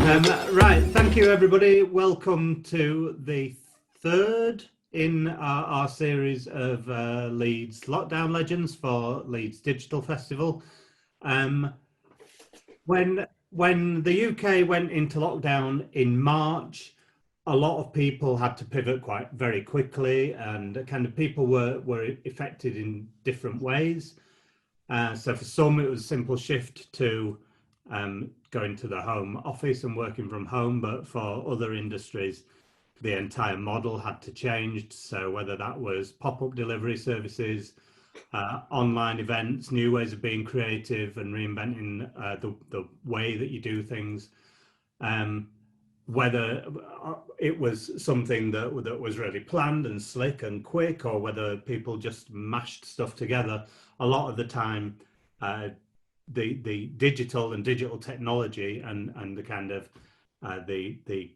Right, thank you everybody. Welcome to the third in our series of Leeds Lockdown Legends for Leeds Digital Festival. When the UK went into lockdown in March, a lot of people had to pivot quite very quickly, and kind of people were affected in different ways. So for some it was a simple shift to going to the home office and working from home, but for other industries the entire model had to change. So whether that was pop-up delivery services, online events, new ways of being creative and reinventing the way that you do things, whether it was something that was really planned and slick and quick, or whether people just mashed stuff together, a lot of the time the digital technology and the kind of the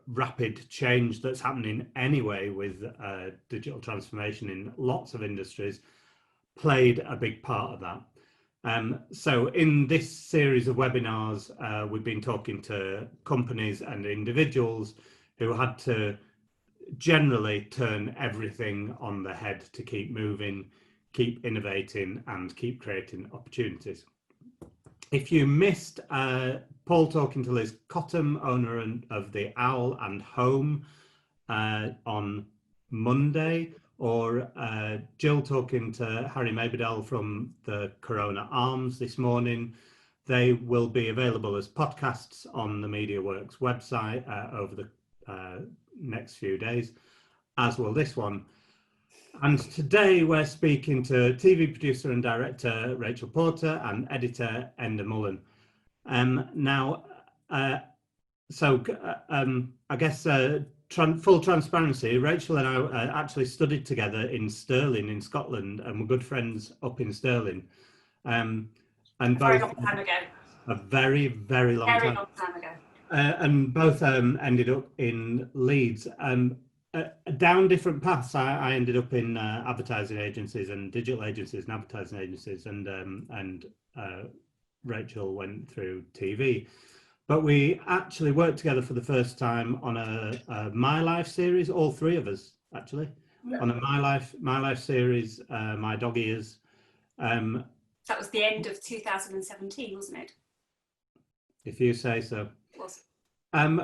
rapid change that's happening anyway with digital transformation in lots of industries played a big part of that. So in this series of webinars, we've been talking to companies and individuals who had to generally turn everything on the head to keep moving, keep innovating and keep creating opportunities. If you missed Paul talking to Liz Cottam, owner of the Owl and Home, on Monday, or Jill talking to Harry Mabedell from the Corona Arms this morning, they will be available as podcasts on the Mediaworks website over the next few days, as will this one. And today we're speaking to TV producer and director Rachel Porter and editor Enda Mullen. I guess full transparency, Rachel and I actually studied together in Stirling in Scotland, and we're good friends up in Stirling. And a very long time ago. A very, very long time ago. And both ended up in Leeds. Down different paths. I ended up in advertising agencies and digital agencies and advertising agencies, and Rachel went through TV. But we actually worked together for the first time on a My Life series, all three of us actually, on a My Life series, My Dog Ears. That was the end of 2017, wasn't it? If you say so. It was.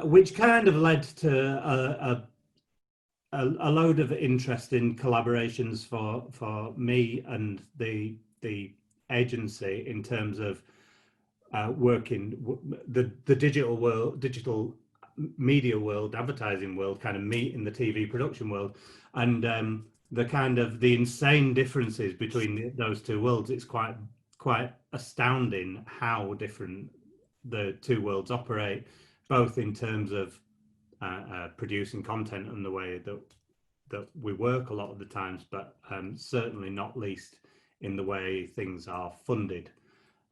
Which kind of led to a load of interesting collaborations for me and the agency in terms of working the digital media world, advertising world, kind of meet in the TV production world, and the insane differences between those two worlds. It's quite astounding how different the two worlds operate, both in terms of producing content and the way that we work a lot of the times, but certainly not least in the way things are funded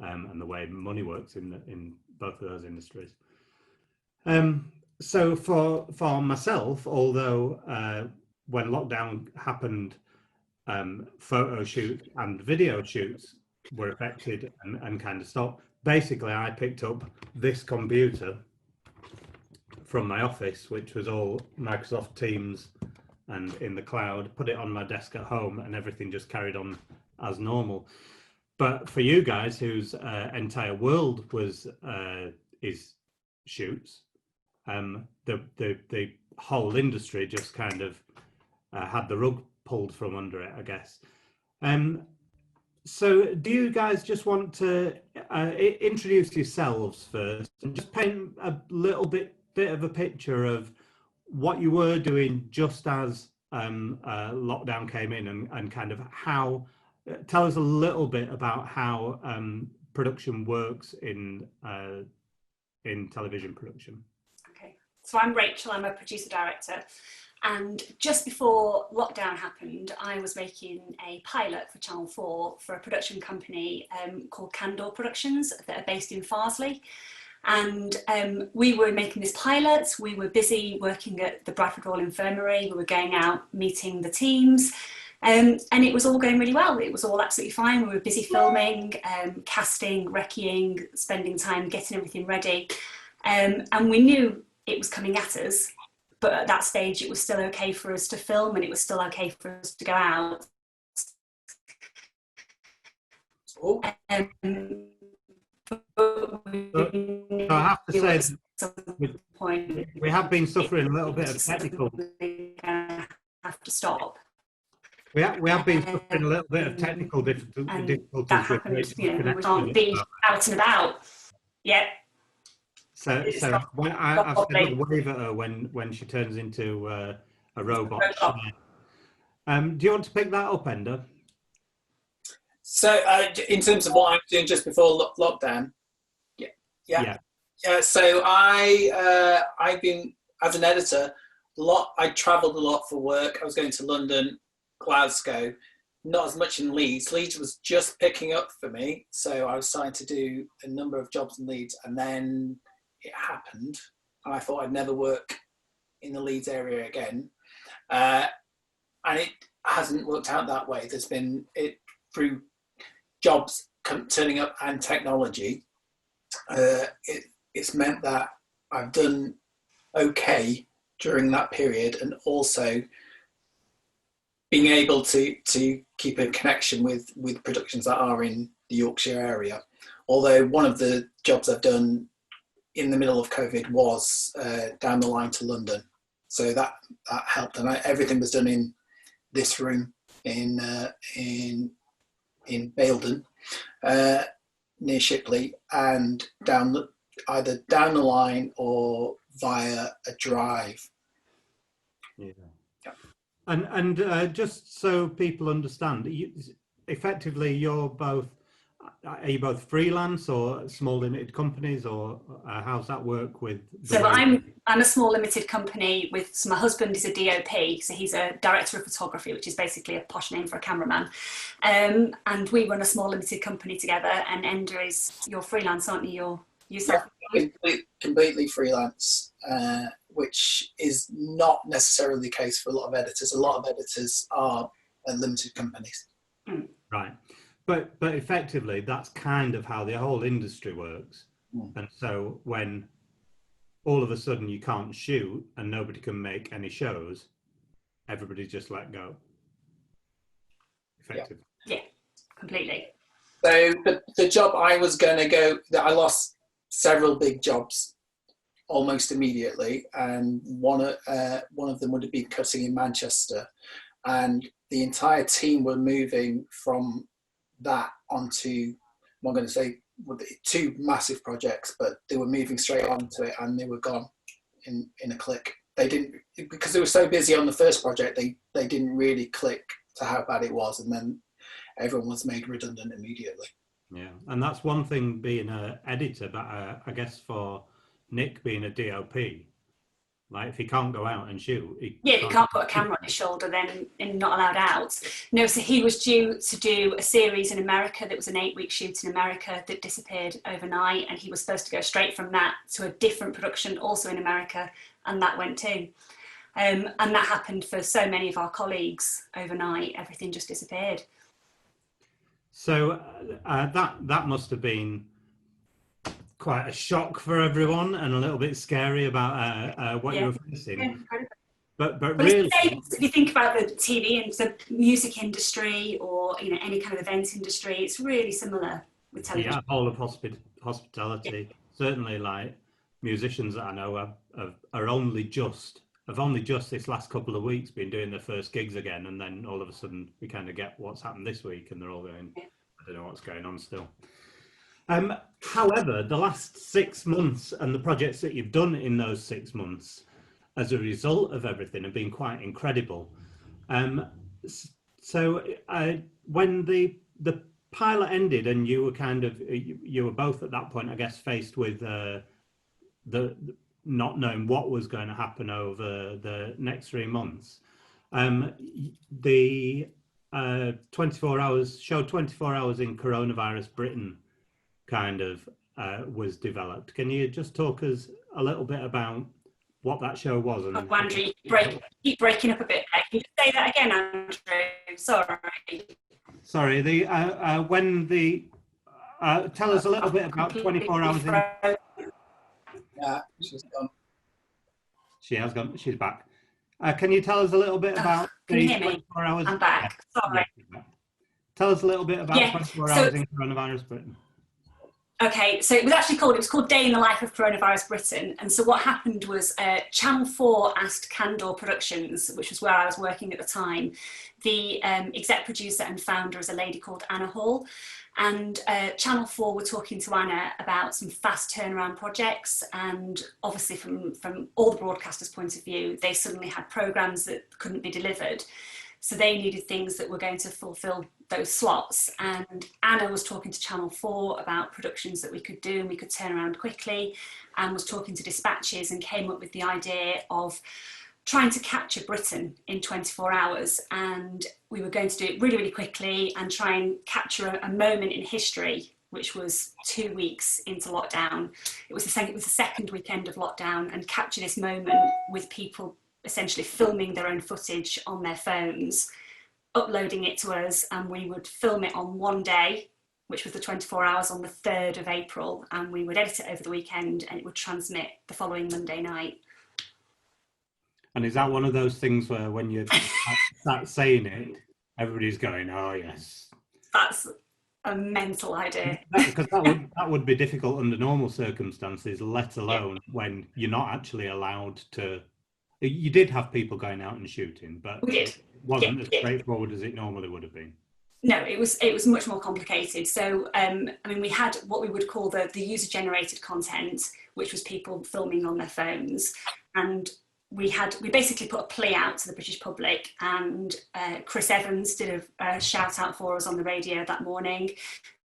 and the way money works in both of those industries. So for myself, although when lockdown happened, photo shoots and video shoots were affected and kind of stopped. Basically, I picked up this computer from my office, which was all Microsoft Teams and in the cloud, put it on my desk at home, and everything just carried on as normal. But for you guys, whose entire world is shoots, the whole industry just kind of had the rug pulled from under it, I guess. So do you guys just want to introduce yourselves first and just paint a little bit of a picture of what you were doing just as lockdown came in, and kind of how, tell us a little bit about how production works in television production. Okay, so I'm Rachel, I'm a producer director, and just before lockdown happened, I was making a pilot for Channel 4 for a production company called Candor Productions that are based in Farsley. And we were making this pilot. We were busy working at the Bradford Royal Infirmary. We were going out, meeting the teams, and it was all going really well. It was all absolutely fine. We were busy filming, casting, recceing, spending time getting everything ready. And we knew it was coming at us, but at that stage it was still okay for us to film and it was still okay for us to go out. So I have to say we have been suffering a little bit of technical. Have to stop. We have been suffering a little bit of technical difficulties. That happened, you know, we can't be out and about. Yeah. So when I've said a wave at her when she turns into a robot. Do you want to pick that up, Enda? So in terms of what I was doing just before lockdown, yeah. So I've been, as an editor, I travelled a lot for work. I was going to London, Glasgow, not as much in Leeds. Leeds was just picking up for me, so I was starting to do a number of jobs in Leeds, and then it happened, and I thought I'd never work in the Leeds area again, and it hasn't worked out that way. There's been through jobs turning up and technology. It's meant that I've done okay during that period, and also being able to keep a connection with productions that are in the Yorkshire area. Although one of the jobs I've done in the middle of COVID was down the line to London, so that helped. And everything was done in this room in Baildon, near Shipley, and either down the line or via a drive. Yeah. And just so people understand, effectively are you both freelance or small limited companies, or how's that work with? So I'm a small limited company so my husband is a DOP, so he's a director of photography, which is basically a posh name for a cameraman. And we run a small limited company together. And Enda, you're freelance, aren't you? Yourself? Yeah, completely freelance, which is not necessarily the case for a lot of editors. A lot of editors are limited companies. Right. But effectively, that's kind of how the whole industry works. And so when all of a sudden you can't shoot and nobody can make any shows, everybody's just let go. Effectively. Yeah, completely. So the job I was going to go, I lost several big jobs almost immediately, and one of them would have been cutting in Manchester, and the entire team were moving from that onto, I'm going to say, two massive projects, but they were moving straight onto it, and they were gone in a click. They didn't, because they were so busy on the first project, they didn't really click to how bad it was, and then everyone was made redundant immediately. Yeah, and that's one thing being an editor, but I guess for Nick being a DOP, like if he can't go out and shoot, he can't put a camera on his shoulder, then and not allowed out. No, so he was due to do a series in America that was an 8-week shoot in America that disappeared overnight, and he was supposed to go straight from that to a different production also in America, and that went too. And that happened for so many of our colleagues overnight. Everything just disappeared. So that must have been quite a shock for everyone, and a little bit scary about what you were facing. Yeah, but really, if you think about the TV and the music industry, or any kind of event industry, it's really similar with television. Yeah, whole of hospitality. Yeah. Certainly, like musicians that I know have only just this last couple of weeks been doing their first gigs again, and then all of a sudden we kind of get what's happened this week, and they're all going, I don't know what's going on still. However, the last 6 months and the projects that you've done in those 6 months as a result of everything have been quite incredible. So when the pilot ended and you were you were both at that point, I guess, faced with the not knowing what was going to happen over the next 3 months, the 24 hours in Coronavirus Britain kind of was developed. Can you just talk us a little bit about what that show was? And Andrew, keep breaking up a bit. Can you say that again, Andrew? Sorry. Tell us a little bit about 24 hours in. Yeah, she's gone. She has gone. She's back. Can you tell us a little bit about can you the hear me? 24 hours? I'm back. Sorry. Yeah. Tell us a little bit about 24 hours in coronavirus Britain. Okay, so it was called Day in the Life of Coronavirus Britain. And so what happened was Channel 4 asked Candor Productions, which was where I was working at the time. The exec producer and founder is a lady called Anna Hall. And Channel 4 were talking to Anna about some fast turnaround projects. And obviously from all the broadcasters' point of view, they suddenly had programmes that couldn't be delivered. So they needed things that were going to fulfill those slots. And Anna was talking to Channel 4 about productions that we could do and we could turn around quickly, and was talking to dispatches and came up with the idea of trying to capture Britain in 24 hours. And we were going to do it really, really quickly and try and capture a moment in history, which was 2 weeks into lockdown. It was the second weekend of lockdown, and capture this moment with people essentially filming their own footage on their phones, uploading it to us, and we would film it on one day, which was the 24 hours on the 3rd of April, and we would edit it over the weekend and it would transmit the following Monday night. And is that one of those things where when you start saying it, everybody's going, oh yes. That's a mental idea. Because that would be difficult under normal circumstances, let alone when you're not actually allowed to. You did have people going out and shooting, but it wasn't as straightforward as it normally would have been. No, it was much more complicated. So, I mean, we had what we would call the user-generated content, which was people filming on their phones, and we basically put a plea out to the British public, and Chris Evans did a shout out for us on the radio that morning.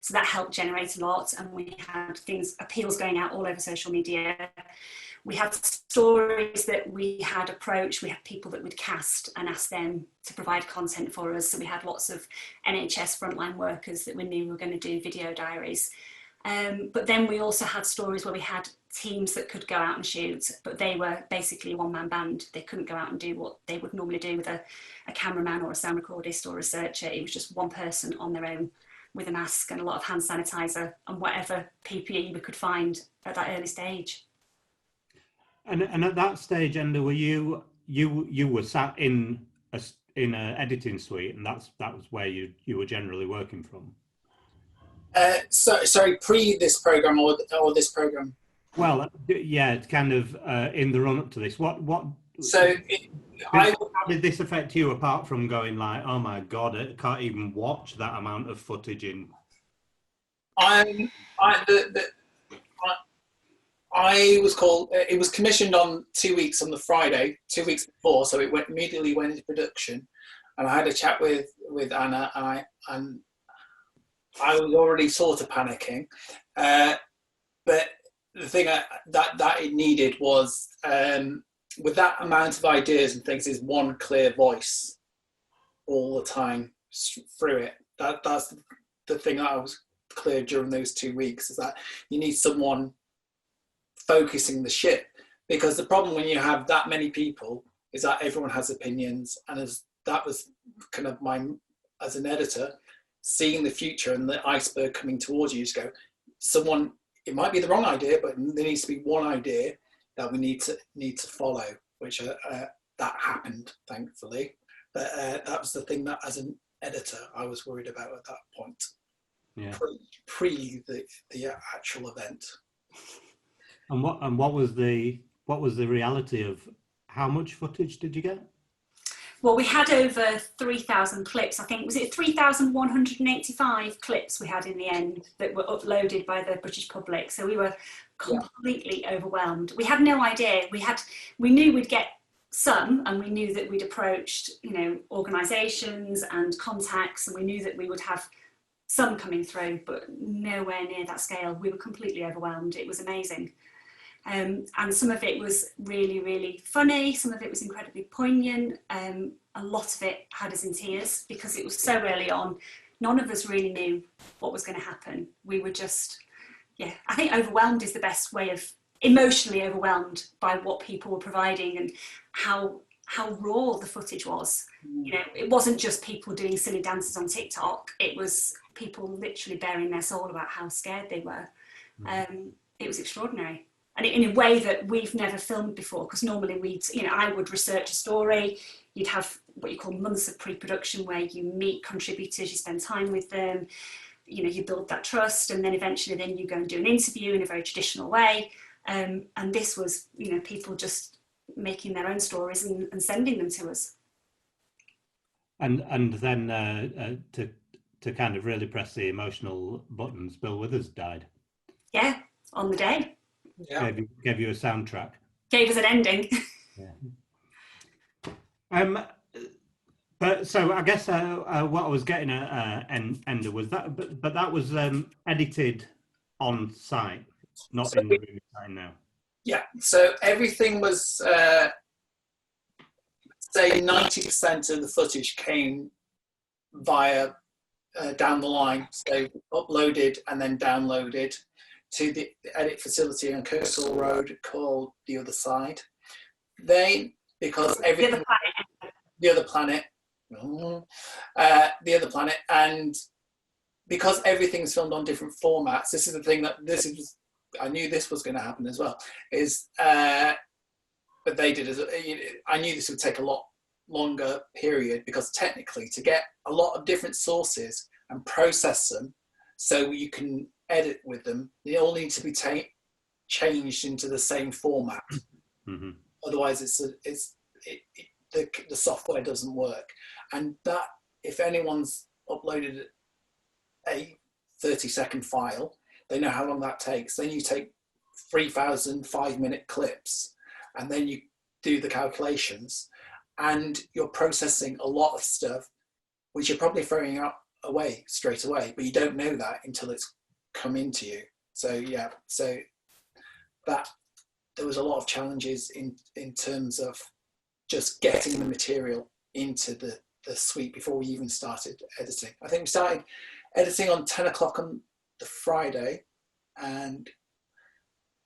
So that helped generate a lot, and we had appeals going out all over social media. We had stories that we had approached. We had people that we'd cast and asked them to provide content for us. So we had lots of NHS frontline workers that we knew were going to do video diaries. But then we also had stories where we had teams that could go out and shoot, but they were basically a one-man band. They couldn't go out and do what they would normally do with a cameraman or a sound recordist or a researcher. It was just one person on their own with a mask and a lot of hand sanitizer and whatever PPE we could find at that early stage. And at that stage, Enda, were you were sat in an editing suite, and that was where you were generally working from? Sorry, pre this program or this program? Well, yeah, it's kind of in the run up to this. How did this affect you, apart from going like, oh my God, I can't even watch that amount of footage in? I was called. It was commissioned on 2 weeks on the Friday, 2 weeks before, so it immediately went into production. And I had a chat with Anna, and I was already sort of panicking. But the thing that it needed was, with that amount of ideas and things, is one clear voice all the time through it. That's the thing that I was clear during those 2 weeks, is that you need someone focusing the ship, because the problem when you have that many people is that everyone has opinions, and that was kind of as an editor, seeing the future and the iceberg coming towards you, just go, it might be the wrong idea, but there needs to be one idea that we need to follow, which that happened, thankfully. But that was the thing that as an editor I was worried about at that point. Yeah. Pre the actual event. And what was the reality of how much footage did you get? Well, we had over 3,000 clips. I think, was it 3,185 clips we had in the end that were uploaded by the British public. So we were completely overwhelmed. We had no idea. We knew we'd get some, and we knew that we'd approached, organisations and contacts, and we knew that we would have some coming through, but nowhere near that scale. We were completely overwhelmed. It was amazing. And some of it was really, really funny. Some of it was incredibly poignant. A lot of it had us in tears because it was so early on. None of us really knew what was going to happen. We were just, I think overwhelmed is the best way of, emotionally overwhelmed by what people were providing and how raw the footage was. It wasn't just people doing silly dances on TikTok. It was people literally bearing their soul about how scared they were. It was extraordinary. and in a way that we've never filmed before, because normally I would research a story, you'd have what you call months of pre-production where you meet contributors, you spend time with them, you build that trust, and then eventually you go and do an interview in a very traditional way. And this was, people just making their own stories and sending them to us. And then to kind of really press the emotional buttons, Bill Withers died. Yeah, on the day. Yeah. Gave you a soundtrack. Gave us an ending. Yeah. But so I guess what I was getting at Enda was that, but that was edited on site, not in the room now. Yeah. So everything was, say, 90% of the footage came via down the line, so uploaded and then downloaded to the edit facility on Kirksall Road called The Other Side. Because everything, The Other Planet, and because everything's filmed on different formats, this is the thing that I knew this was going to happen as well. But they did I knew this would take a lot longer period, because technically to get a lot of different sources and process them so you can edit with them, they all need to be changed into the same format. Mm-hmm. Otherwise the software doesn't work. And that, if anyone's uploaded a 30-second file, they know how long that takes. Then you take 3,000 5-minute clips, and then you do the calculations, and you're processing a lot of stuff which you're probably throwing away straight away, but you don't know that until it's come into you. So yeah, so that there was a lot of challenges in terms of just getting the material into the suite before we even started editing. I think we started editing on 10 o'clock on the Friday, and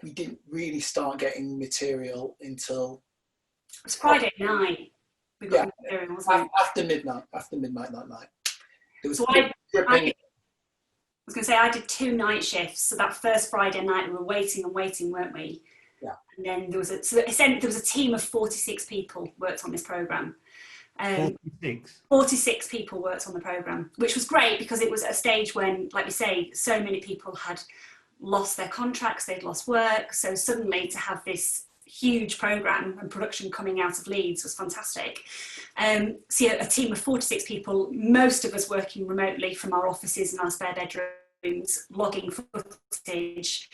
we didn't really start getting material until it was Friday night. We got material, wasn't it? After midnight that night. There was I was going to say, I did 2 night shifts. So that first Friday night, we were waiting and waiting, weren't we? Yeah. And then there was a team of 46 people worked on this program. 46 people worked on the program, which was great, because it was at a stage when, like you say, so many people had lost their contracts, they'd lost work. So suddenly to have this huge program and production coming out of Leeds was fantastic. So yeah, a team of 46 people, most of us working remotely from our offices and our spare bedrooms, logging footage,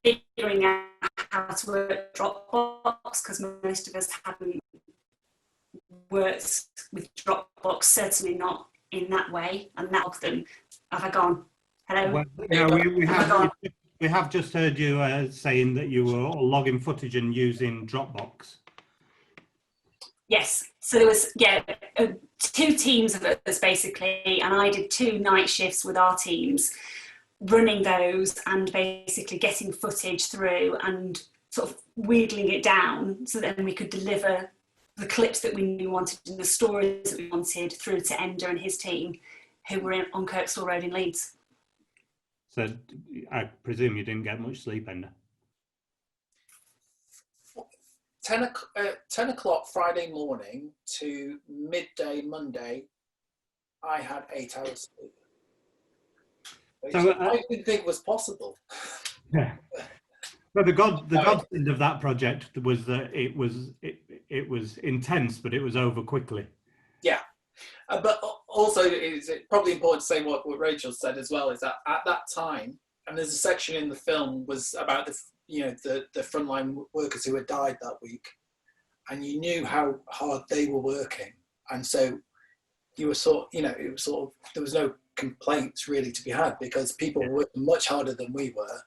figuring out how to work Dropbox, because most of us hadn't worked with Dropbox, certainly not in that way, and that of them. Have I gone? Hello? Well, no, we have just heard you saying that you were logging footage and using Dropbox. Yes, so there was 2 teams of us basically, and I did 2 night shifts with our teams, running those and basically getting footage through and sort of wheedling it down so then we could deliver the clips that we wanted and the stories that we wanted through to Enda and his team, who were on Kirksall Road in Leeds. So I presume you didn't get much sleep, Enda? 10 o'clock Friday morning to midday Monday, I had 8 hours sleep. Which I didn't think was possible. Yeah. But the godsend of that project was that it was intense, but it was over quickly. Yeah. But also, it's probably important to say what Rachel said as well, is that at that time, and there's a section in the film was about the frontline workers who had died that week, and you knew how hard they were working, and so you were it was sort of, there was no complaints really to be had, because people were working much harder than we were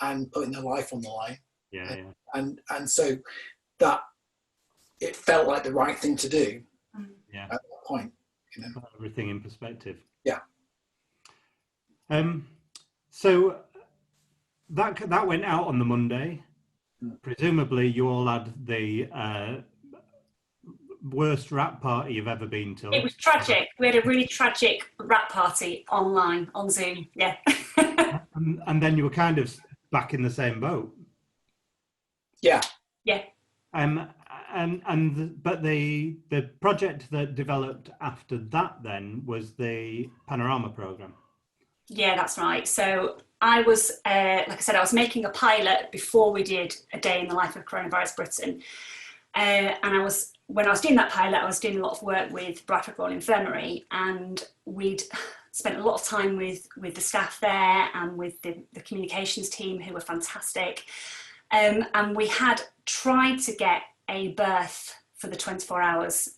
and putting their life on the line. Yeah. And so that it felt like the right thing to do. Yeah. At that point. Put everything in perspective. Yeah. So that went out on the Monday. Presumably you all had the worst rap party you've ever been to. It was tragic. We had a really tragic rap party online on Zoom. Yeah. And then you were kind of back in the same boat. Yeah. Yeah. But the project that developed after that then was the Panorama program. Yeah, that's right. So I was, like I said, I was making a pilot before we did A Day in the Life of Coronavirus Britain. And when I was doing that pilot, I was doing a lot of work with Bradford Royal Infirmary, and we'd spent a lot of time with the staff there and with the communications team, who were fantastic. And we had tried to get a berth for the 24 hours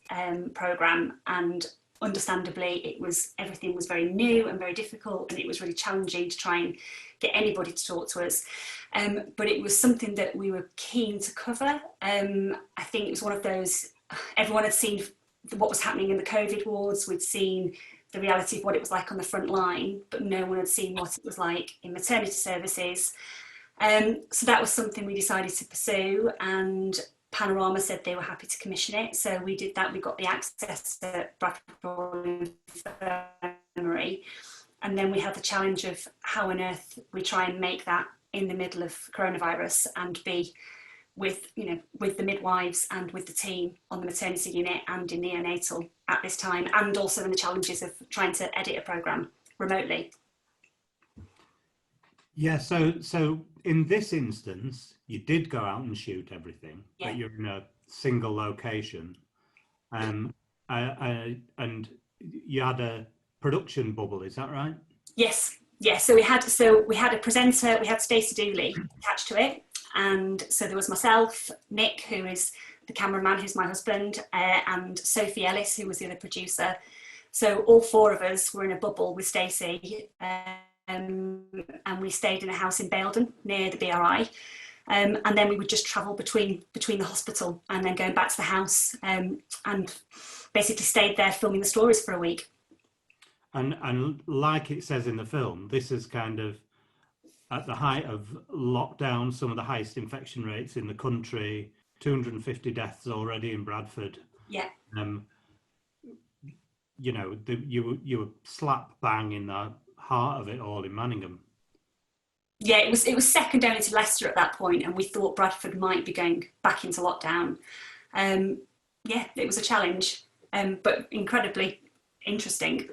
programme, and understandably everything was very new and very difficult, and it was really challenging to try and get anybody to talk to us. But it was something that we were keen to cover. I think it was one of those, everyone had seen what was happening in the COVID wards, we'd seen the reality of what it was like on the front line, but no one had seen what it was like in maternity services. So that was something we decided to pursue, and Panorama said they were happy to commission it. So we did that. We got the access to Bradford Royal Infirmary, and then we had the challenge of how on earth we try and make that in the middle of coronavirus and be with the midwives and with the team on the maternity unit and in neonatal at this time, and also in the challenges of trying to edit a programme remotely. Yeah, so in this instance, you did go out and shoot everything, Yeah. but you're in a single location, and you had a production bubble. Is that right? Yes. So we had a presenter. We had Stacey Dooley attached to it, and so there was myself, Nick, who is the cameraman, who's my husband, and Sophie Ellis, who was the other producer. So all four of us were in a bubble with Stacey. And we stayed in a house in Baildon near the BRI, and then we would just travel between the hospital and then going back to the house, and basically stayed there filming the stories for a week. And like it says in the film, this is kind of at the height of lockdown, some of the highest infection rates in the country, 250 deaths already in Bradford. Yeah. You were slap bang in the heart of it all in Manningham. Yeah, it was second only to Leicester at that point, and we thought Bradford might be going back into lockdown. Yeah, it was a challenge, but incredibly interesting.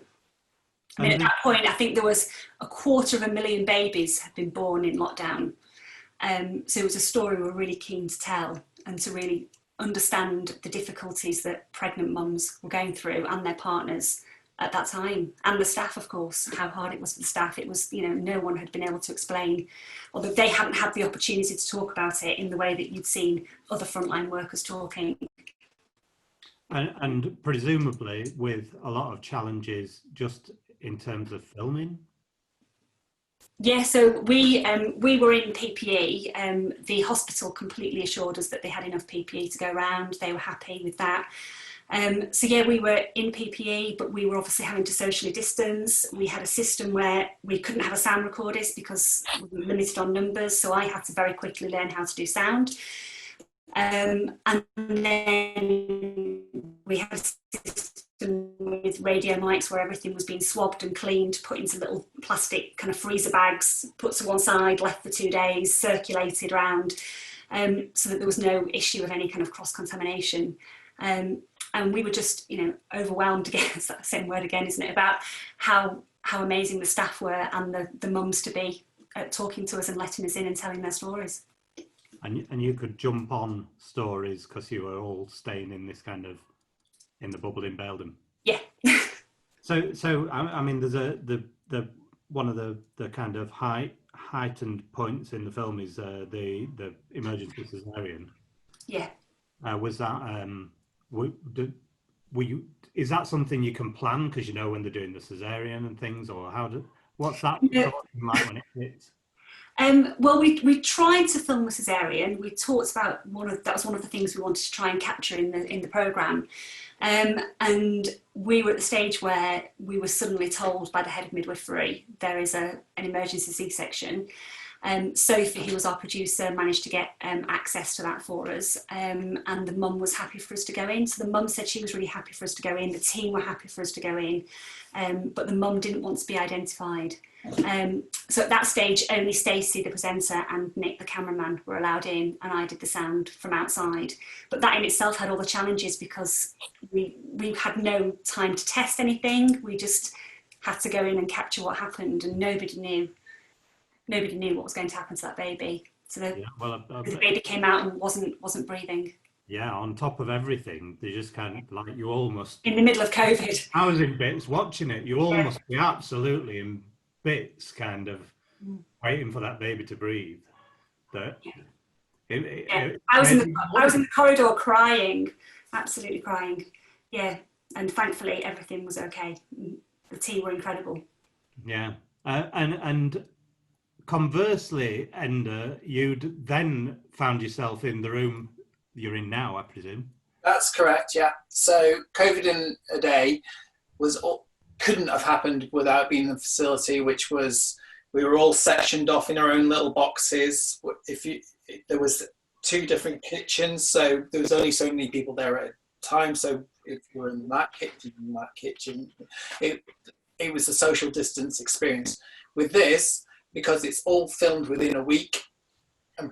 I mean, at that point, I think there was 250,000 babies had been born in lockdown. So it was a story we were really keen to tell, and to really understand the difficulties that pregnant mums were going through and their partners at that time, and the staff, of course, how hard it was for the staff. It was, no one had been able to explain, although they hadn't had the opportunity to talk about it in the way that you'd seen other frontline workers talking. And presumably with a lot of challenges just in terms of filming. Yeah, so we were in PPE. The hospital completely assured us that they had enough PPE to go around. They were happy with that. So yeah, we were in PPE, but we were obviously having to socially distance. We had a system where we couldn't have a sound recordist because we were limited on numbers, so I had to very quickly learn how to do sound. And then we had a system with radio mics where everything was being swabbed and cleaned, put into little plastic kind of freezer bags, put to one side, left for 2 days, circulated around, so that there was no issue of any kind of cross-contamination. And we were just, overwhelmed again, it's that same word again, isn't it, about how amazing the staff were and the mums to be talking to us and letting us in and telling their stories. And you could jump on stories because you were all staying in this kind of, in the bubble in Baildon. Yeah. So I mean, there's the one of the kind of heightened points in the film is the emergency cesarean. Yeah. Was that is that something you can plan because when they're doing the cesarean and things, or what's that like when it hits? Well, we tried to film the cesarean. We talked about that was one of the things we wanted to try and capture in the programme. And we were at the stage where we were suddenly told by the head of midwifery there is an emergency C-section. Sophie, who was our producer, managed to get access to that for us, and the mum was happy for us to go in. So the mum said she was really happy for us to go in, the team were happy for us to go in, but the mum didn't want to be identified. So at that stage, only Stacey, the presenter, and Nick, the cameraman, were allowed in, and I did the sound from outside. But that in itself had all the challenges, because we had no time to test anything. We just had to go in and capture what happened, and nobody knew what was going to happen to that baby. So the baby came out and wasn't breathing. Yeah, on top of everything, they just kind of like, you almost in the middle of COVID. I was in bits watching it. You almost be absolutely in bits, kind of waiting for that baby to breathe. I was in the corridor crying, absolutely crying. Yeah, and thankfully everything was okay. The team were incredible. Yeah, and conversely, Enda, you'd then found yourself in the room you're in now, I presume. That's correct, yeah. So COVID in a day couldn't have happened without being in the facility, which was, we were all sectioned off in our own little boxes. There was 2 different kitchens, so there was only so many people there at a time. So if you were in that kitchen, it was a social distance experience. With this, because it's all filmed within a week, and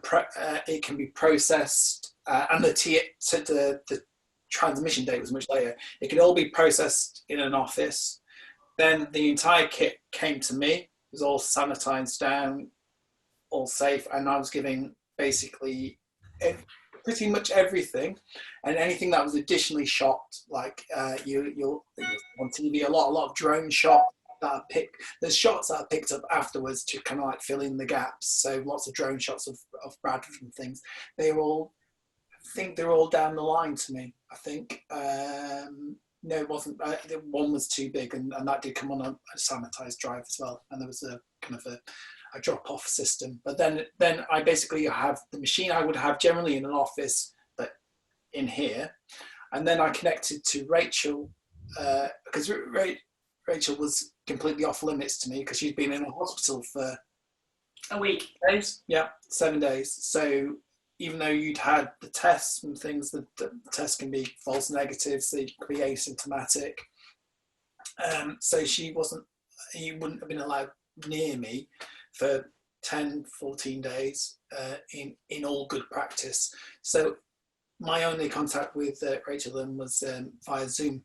it can be processed, and the transmission date was much later. It could all be processed in an office. Then the entire kit came to me. It was all sanitized down, all safe, and I was giving basically pretty much everything, and anything that was additionally shot, like you'll on TV a lot of drone shots. There's shots that I picked up afterwards to kind of like fill in the gaps. So lots of drone shots of Bradford and things. I think they're all down the line to me. I think no, it wasn't. One was too big, and that did come on a sanitized drive as well. And there was a kind of a drop-off system. But then I basically have the machine I would have generally in an office, but in here, and then I connected to Rachel because Rachel was completely off limits to me because she'd been in a hospital for a week. Days? Yeah, 7 days. So even though you'd had the tests and things, the tests can be false negatives, they can be asymptomatic. So you wouldn't have been allowed near me for 10, 14 days in all good practice. So my only contact with Rachel then was via Zoom.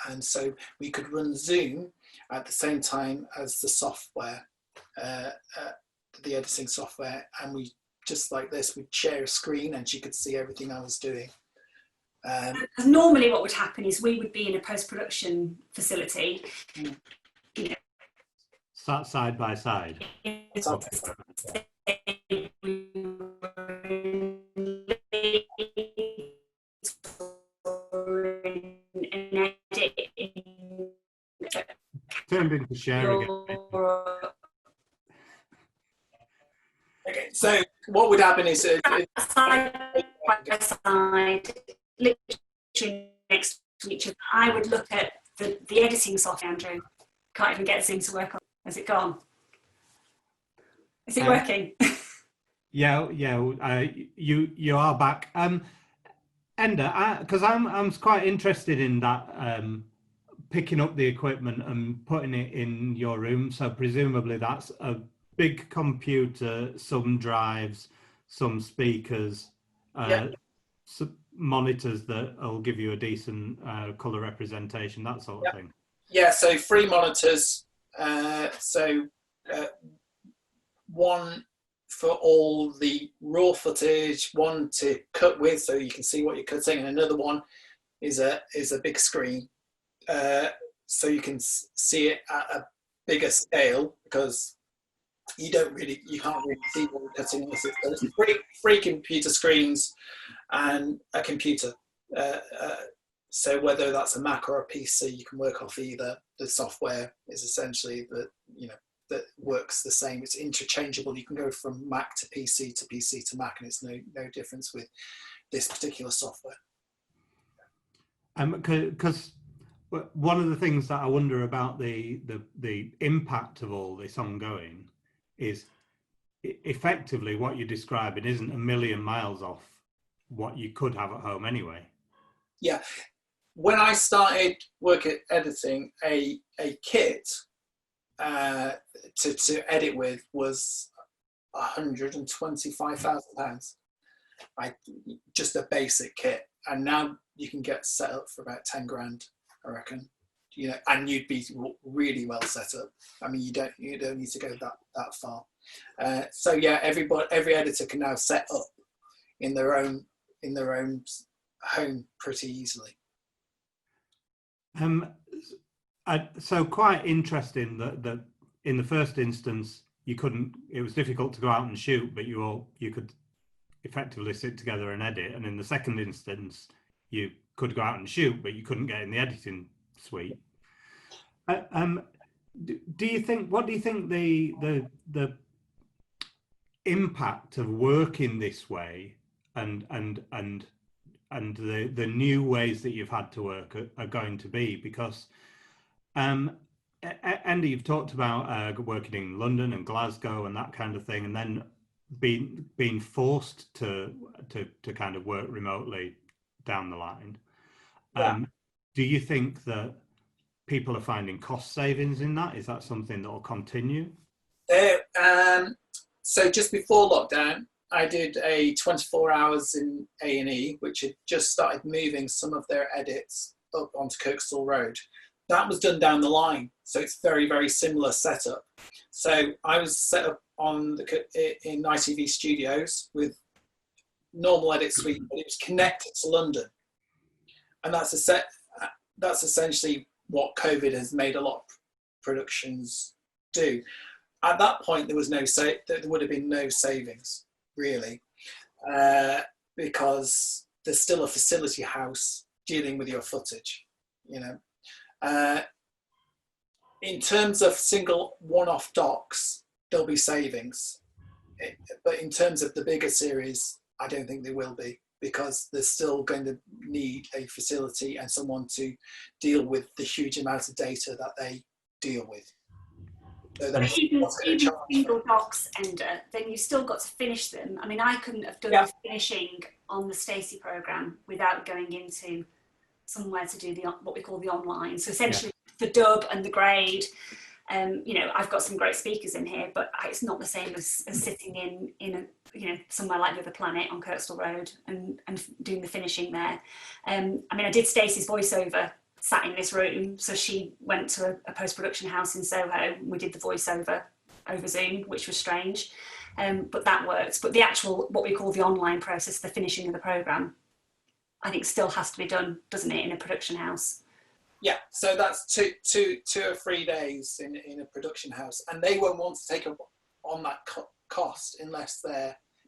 And so we could run Zoom at the same time as the software, the editing software, and we just like this, we'd share a screen and she could see everything I was doing. Normally what would happen is we would be in a post-production facility, you know, side by side. Turned into share again. Okay, so what would happen is side by side, literally next to each other. I would look at the editing software. Andrew, can't even get Zoom to work on. Has it gone? Is it working? Yeah. You are back. Enda, because I'm quite interested in that, picking up the equipment and putting it in your room. So presumably that's a big computer, some drives, some speakers, some monitors that will give you a decent colour representation, that sort of thing. Yeah, so 3 monitors. One for all the raw footage, one to cut with so you can see what you're cutting, and another one is a big screen so you can see it at a bigger scale, because you can't really see what you're cutting with it. So it's 3 computer screens and a computer. So whether that's a Mac or a PC, you can work off either. The software is essentially that works the same. It's interchangeable. You can go from Mac to PC to Mac, and it's no difference with this particular software. Because one of the things that I wonder about the impact of all this ongoing is effectively what you're describing isn't a million miles off what you could have at home anyway. Yeah. When I started work at editing, a kit to edit with was £125,000. Just a basic kit, and now you can get set up for about 10 grand, I reckon. And you'd be really well set up. I mean, you don't need to go that far. So yeah, every editor can now set up in their own home pretty easily. So quite interesting that in the first instance it was difficult to go out and shoot, but you could effectively sit together and edit, and in the second instance you could go out and shoot, but you couldn't get in the editing suite. What do you think the impact of working this way and the new ways that you've had to work are going to be? Because Enda, you've talked about working in London and Glasgow and that kind of thing, and then being forced to kind of work remotely down the line. Yeah. Do you think that people are finding cost savings in that? Is that something that will continue? So just before lockdown, I did a 24 hours in A&E, which had just started moving some of their edits up onto Kirkstall Road. That was done down the line, so it's very, very similar setup. So I was set up in ITV Studios with normal edit suite, but it was connected to London, and that's essentially what COVID has made a lot of productions do. At that point, there would have been no savings really, because there's still a facility house dealing with your footage, in terms of single one-off docs, there'll be savings, but in terms of the bigger series, I don't think there will be, because they're still going to need a facility and someone to deal with the huge amount of data that they deal with. So even single docs, Enda, then you've still got to finish them. I mean, I couldn't have done the finishing on the Stacey programme without going into somewhere to do what we call the online. So essentially the dub and the grade. I've got some great speakers in here, but it's not the same as sitting in somewhere like the other planet on Kirkstall Road and doing the finishing there. I did Stacey's voiceover sat in this room, so she went to a post-production house in Soho. We did the voiceover over Zoom, which was strange, but that worked. But the actual, what we call the online process, the finishing of the programme, I think still has to be done, doesn't it, in a production house? Yeah, so that's two or 3 days in a production house, and they won't want to take up on that cost unless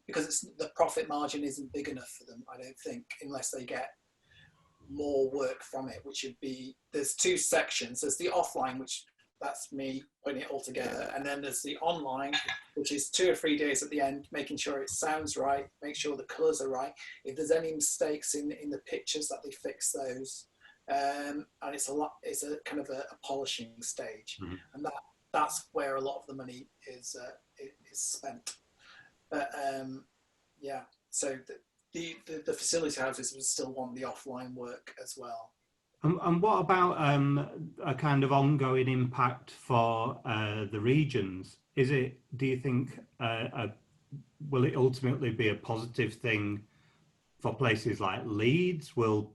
because the profit margin isn't big enough for them, I don't think, unless they get more work from it, which would be, there's two sections. There's the offline, which that's me putting it all together, and then there's the online, which is 2 or 3 days at the end, making sure it sounds right, make sure the colours are right. If there's any mistakes in the pictures, that they fix those. And it's a kind of a polishing stage, and that's where a lot of the money is spent. But so the facility houses would still want the offline work as well. And what about a kind of ongoing impact for the regions? Do you think will it ultimately be a positive thing for places like Leeds? Will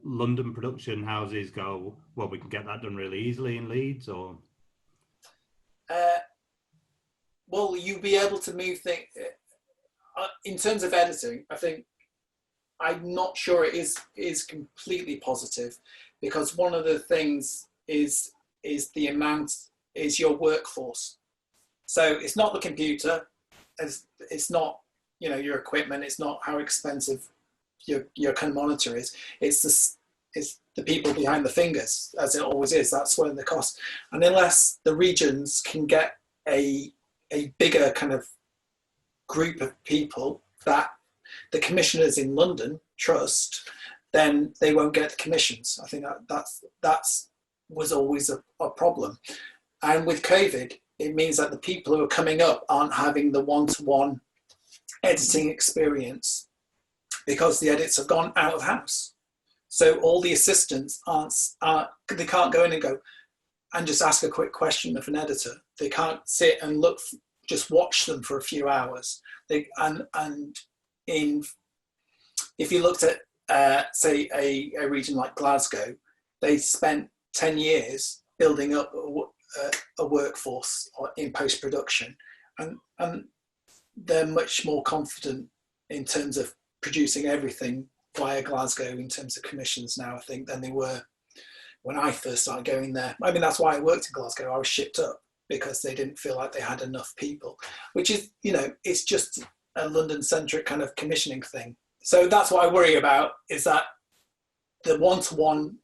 London production houses go, well, we can get that done really easily in Leeds, or? Well, you'll be able to move things. In terms of editing, I'm not sure it is completely positive, because one of the things is your workforce. So it's not the computer, it's not your equipment, it's not how expensive your kind of monitor is. It's the people behind the fingers, as it always is. That's where the cost. And unless the regions can get a bigger kind of group of people that the commissioners in London trust, then they won't get the commissions. I think that was always a problem. And with COVID, it means that the people who are coming up aren't having the one-to-one editing experience because the edits have gone out of house. So all the assistants they can't go in and go and just ask a quick question of an editor. They can't sit and just watch them for a few hours. If you looked at, say, a region like Glasgow, they spent 10 years building up a workforce in post-production, and they're much more confident in terms of producing everything via Glasgow in terms of commissions now, I think, than they were when I first started going there. I mean, that's why I worked in Glasgow. I was shipped up because they didn't feel like they had enough people, which is, it's just a London-centric kind of commissioning thing. So that's what I worry about, is that the one-to-one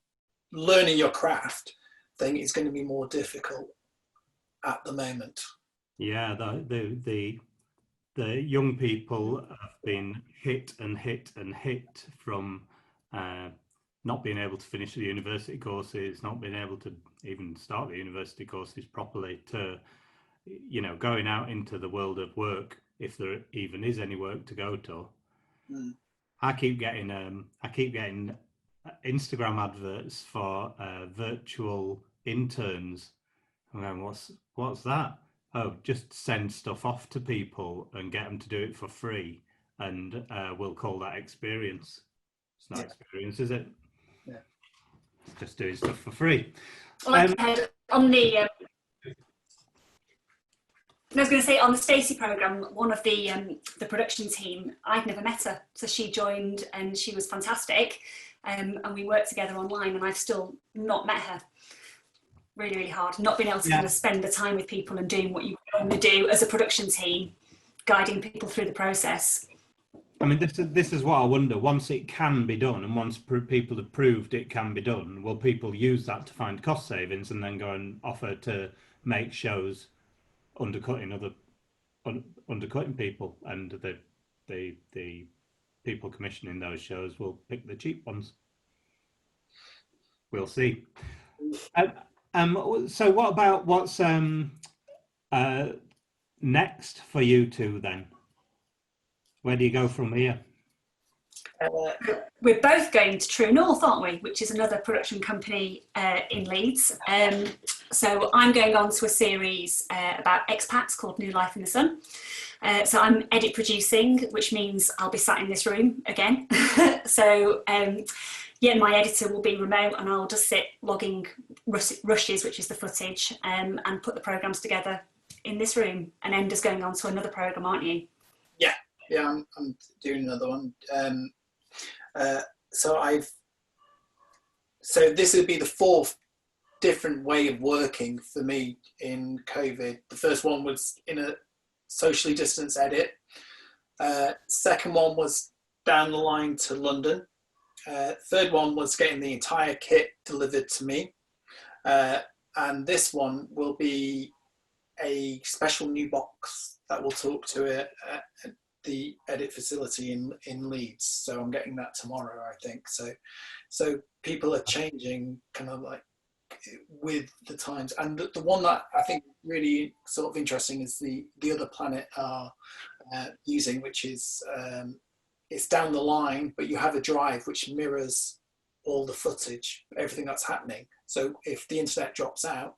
learning your craft thing is going to be more difficult at the moment. Yeah, the young people have been hit and hit and hit from not being able to finish the university courses, not being able to even start the university courses properly, to going out into the world of work, if there even is any work to go to. I keep getting Instagram adverts for virtual interns. I'm going, what's that? Oh, just send stuff off to people and get them to do it for free, and we'll call that experience. It's not experience, is it? Yeah. It's just doing stuff for free. Well, like I said, on the I was going to say, on the Stacey programme, one of the production team, I'd never met her. So she joined and she was fantastic. And we worked together online, and I've still not met her. Really, really hard. Not being able to kind of spend the time with people and doing what you want to do as a production team, guiding people through the process. I mean, this is what I wonder. Once it can be done, and once people have proved it can be done, will people use that to find cost savings and then go and offer to make shows undercutting people, and the people commissioning those shows will pick the cheap ones? We'll see. So what about what's next for you two then? Where do you go from here? We're both going to True North, aren't we? Which is another production company in Leeds. So I'm going on to a series about expats called New Life in the Sun. So I'm edit producing, which means I'll be sat in this room again. So my editor will be remote, and I'll just sit logging rushes, which is the footage, and put the programmes together in this room. And Enda's going on to another programme, aren't you? Yeah, I'm doing another one. So this would be the fourth different way of working for me in COVID. The first one was in a socially distanced edit. Second one was down the line to London. Third one was getting the entire kit delivered to me. And this one will be a special new box that will talk to the edit facility in Leeds. So I'm getting that tomorrow, I think. So people are changing kind of like with the times. And the one that I think really sort of interesting is the other planet are using, which is it's down the line, but you have a drive which mirrors all the footage, everything that's happening. So if the internet drops out,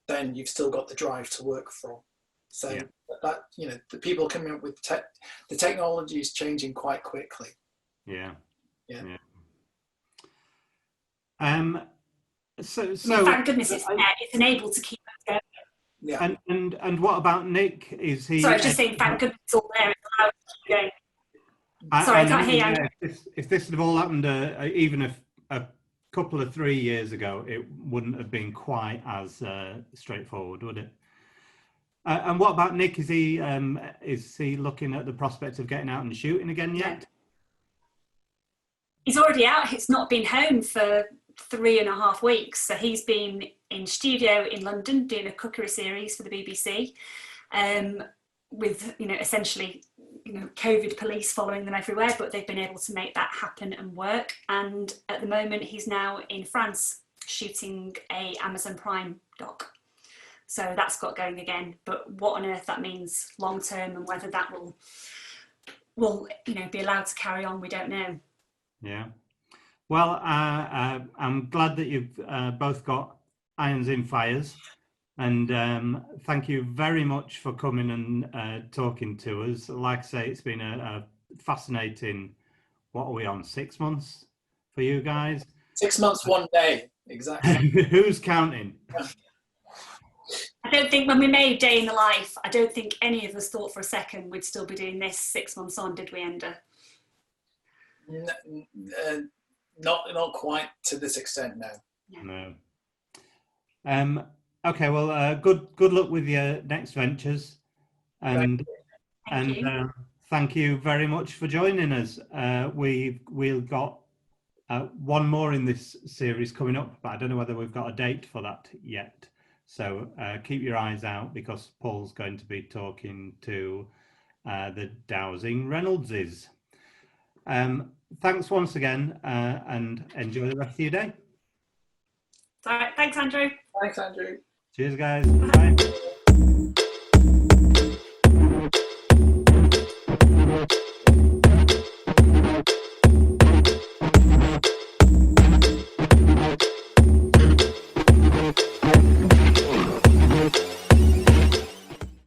then you've still got the drive to work from. So that, the people coming up with the technology is changing quite quickly. Yeah. So thank goodness it's enabled to keep us going. Yeah. And what about Nick? Is he? Sorry, I was just saying, thank goodness it's all there. It's allowed to keep going. Sorry, I can't hear you. If this had all happened even a couple of 3 years ago, it wouldn't have been quite as straightforward, would it? And what about Nick? Is he looking at the prospect of getting out and shooting again yet? He's already out. He's not been home for 3.5 weeks. So he's been in studio in London doing a cookery series for the BBC, with essentially COVID police following them everywhere, but they've been able to make that happen and work. And at the moment, he's now in France shooting a Amazon Prime doc. So that's got going again. But what on earth that means long term and whether that will be allowed to carry on, we don't know. Yeah. Well, I'm glad that you've both got irons in fires, and thank you very much for coming and talking to us. Like I say, it's been a fascinating, what are we on, 6 months for you guys? 6 months, 1 day, exactly. Who's counting? I don't think when we made Day in the Life, I don't think any of us thought for a second we'd still be doing this 6 months on, did we, Enda? Not quite to this extent, no. No. Okay, well, good luck with your next ventures, and thank you very much for joining us. We've got one more in this series coming up, but I don't know whether we've got a date for that yet. So keep your eyes out, because Paul's going to be talking to the Dowsing Reynoldses. Thanks once again, and enjoy the rest of your day. All right, thanks, Andrew. Thanks, Andrew. Cheers, guys. Bye.